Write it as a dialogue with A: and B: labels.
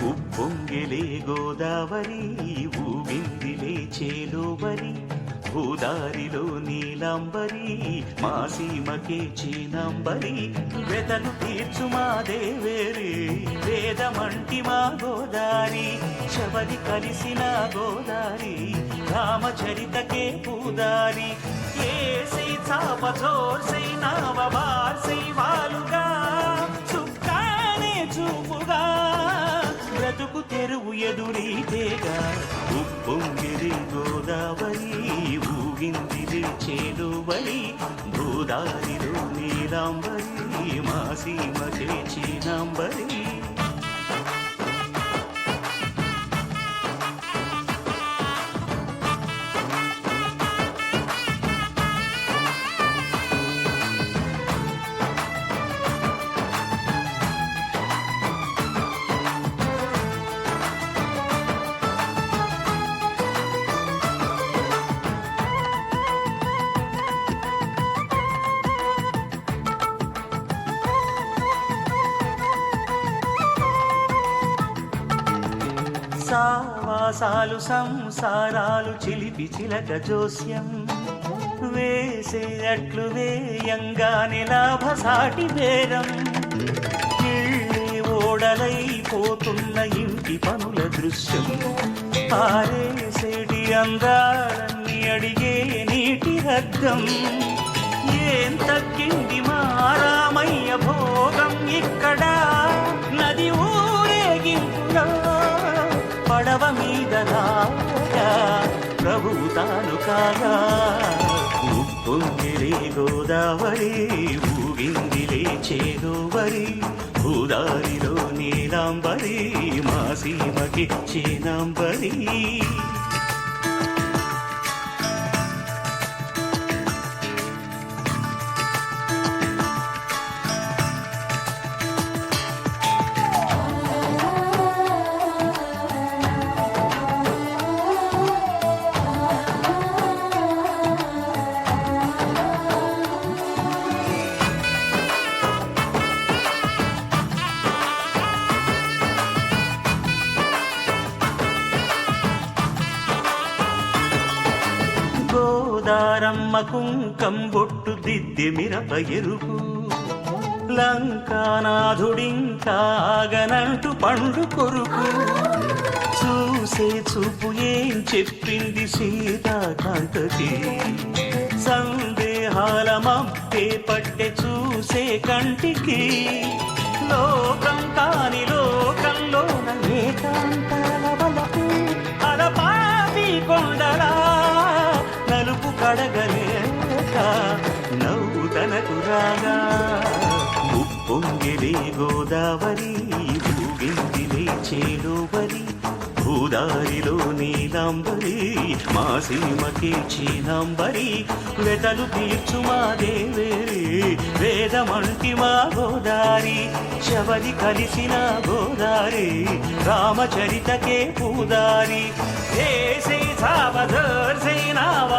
A: ఉప్పొంగిలే గోదావరి ఊగిందిలే చేలోబరి భూదారిలో నీలాంబరి మా సీమకే చీనాంబరి వెదలు తీర్చు మా దేవేరి వేదమంటి మా గోదారి శబరి కలిసిన గోదారి రామచరితకే పూదారి ఏసై చాప జోర్సై నావ బార్సై వాలుగా సుక్కానే చూపుగా బ్రతుకు తెరువు ఎదురీతేగా ఉప్పొంగిరి గోదావరి ఊగిందిరి చేలువరి భూదారిలో నీలాంబరి మా సీమకే చీనాంబరి సావాసాలు సంసారాలు చిలిపి చిలక జోస్యం వేసే అట్లు వేయంగానే లాభసాటి బేరం ఓడలైపోతున్న ఇంటి పనుల దృశ్యం ఆరేసేటి అందాలన్నీ అడిగే నీటి రద్దం ఏం తగ్గింది మా రామయ్య భోగం ఇక్కడ నది ఊరేగింపులో పడవ మీద రాగా ప్రభువు తాను కాగా ఉప్పొంగిలే గోదావరి ఊగిందిలే చేదోవరి భూదారిలో నీలాంబరి మా సీమకి చీనాంబరి గోదారమ్మ కుంకం బొట్టు దిద్ది మిరప ఎరుపు లంకానాథుడింకాగనంటూ పండు కొరుకు చూసే చూపు ఏం చెప్పింది సీతాకాంతకి సందేహాల మప్పే పట్టె చూసే కంటికి లోకం కాని లోకంలోన ఏకాంతాల వలపు అలపాపి కొండలా నలుపు కడగలేక నవ్వు తనకు రాగా ఉప్పొంగిలే గోదావరి ఊగిందిలే చేలోబరి భూదారిలో నీలాంబరి మా సీమకే చీనాంబరి వెతలు తీర్చు మా దేవేరి వేదమంటి మా గోదారి శబరి కలిసిన గోదారి రామచరితకే పూదారి ఏసై సావధర్సై నావ